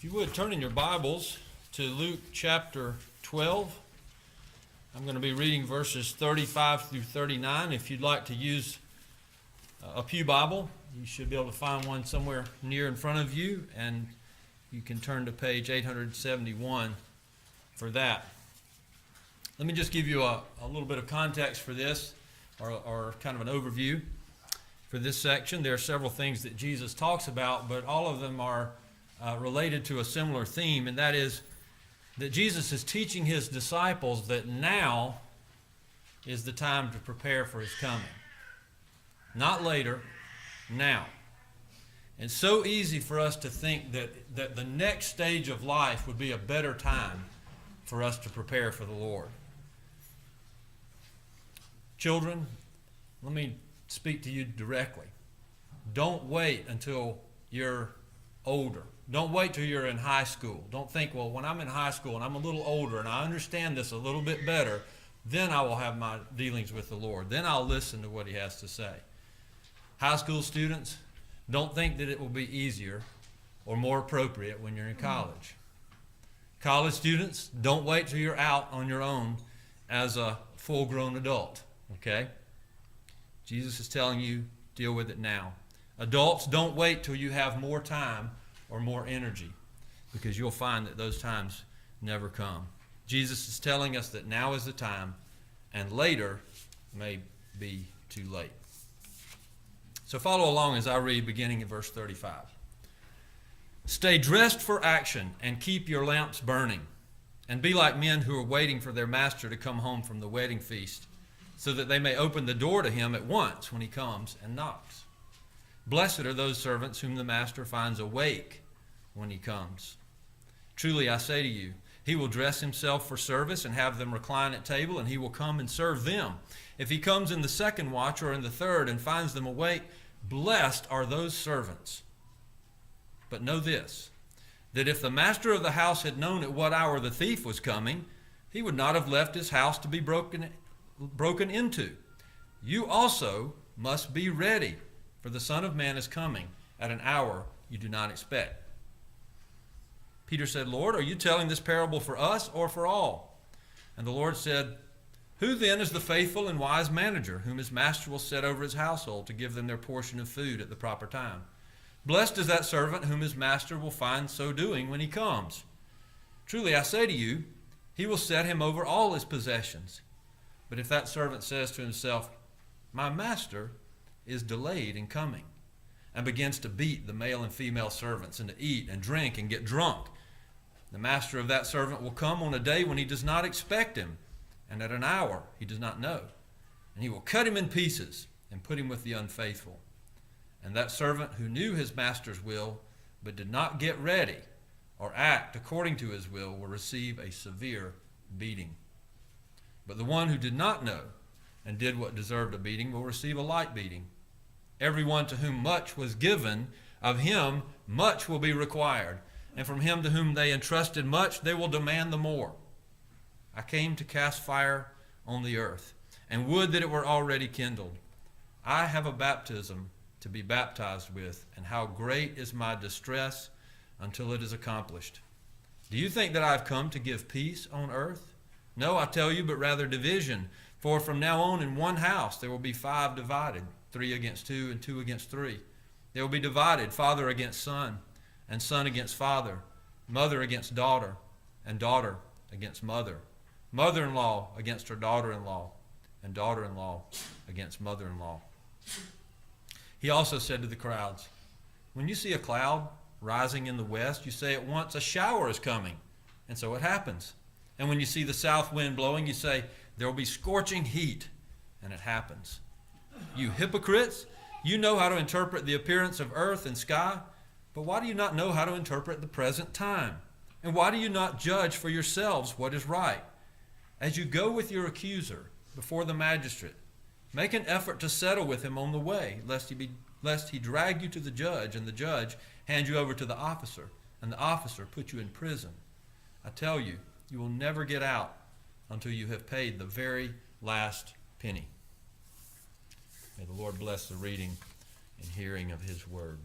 If you would, turn in your Bibles to Luke chapter 12. I'm going to be reading verses 35 through 39. If you'd like to use a pew Bible, you should be able to find one somewhere near in front of you, and you can turn to page 871 for that. Let me just give you a little bit of context for this, or kind of an overview for this section. There are several things that Jesus talks about, but all of them are related to a similar theme, and that is that Jesus is teaching his disciples that now is the time to prepare for his coming. Not later, now. It's so easy for us to think that the next stage of life would be a better time for us to prepare for the Lord. Children, let me speak to you directly. Don't wait until you're older. Don't wait till you're in high school. Don't think, well, when I'm in high school and I'm a little older and I understand this a little bit better, then I will have my dealings with the Lord. Then I'll listen to what he has to say. High school students, don't think that it will be easier or more appropriate when you're in college. College students, don't wait till you're out on your own as a full-grown adult, okay? Jesus is telling you, deal with it now. Adults, don't wait till you have more time or more energy, because you'll find that those times never come. Jesus is telling us that now is the time, and later may be too late. So follow along as I read, beginning in verse 35. Stay dressed for action and keep your lamps burning, and be like men who are waiting for their master to come home from the wedding feast, so that they may open the door to him at once when he comes and knocks. Blessed are those servants whom the master finds awake when he comes. Truly I say to you, he will dress himself for service and have them recline at table, and he will come and serve them. If he comes in the second watch or in the third and finds them awake, blessed are those servants. But know this, that if the master of the house had known at what hour the thief was coming, he would not have left his house to be broken into. You also must be ready, for the Son of Man is coming at an hour you do not expect. Peter said, Lord, are you telling this parable for us or for all? And the Lord said, Who then is the faithful and wise manager, whom his master will set over his household to give them their portion of food at the proper time? Blessed is that servant whom his master will find so doing when he comes. Truly I say to you, he will set him over all his possessions. But if that servant says to himself, My master is delayed in coming, and begins to beat the male and female servants, and to eat and drink and get drunk, the master of that servant will come on a day when he does not expect him, and at an hour he does not know. And he will cut him in pieces and put him with the unfaithful. And that servant who knew his master's will, but did not get ready or act according to his will receive a severe beating. But the one who did not know and did what deserved a beating will receive a light beating. Everyone to whom much was given, of him much will be required. And from him to whom they entrusted much, they will demand the more. I came to cast fire on the earth, and would that it were already kindled. I have a baptism to be baptized with, and how great is my distress until it is accomplished. Do you think that I have come to give peace on earth? No, I tell you, but rather division. For from now on in one house there will be 5 divided, 3 against 2 and 2 against 3. They will be divided, father against son, and son against father, mother against daughter, and daughter against mother, mother-in-law against her daughter-in-law, and daughter-in-law against mother-in-law. He also said to the crowds, When you see a cloud rising in the west, you say at once, A shower is coming, and so it happens. And when you see the south wind blowing, you say, There will be scorching heat, and it happens. You hypocrites, you know how to interpret the appearance of earth and sky, but why do you not know how to interpret the present time? And why do you not judge for yourselves what is right? As you go with your accuser before the magistrate, make an effort to settle with him on the way, lest he drag you to the judge, and the judge hand you over to the officer, and the officer put you in prison. I tell you, you will never get out until you have paid the very last penny. May the Lord bless the reading and hearing of his word.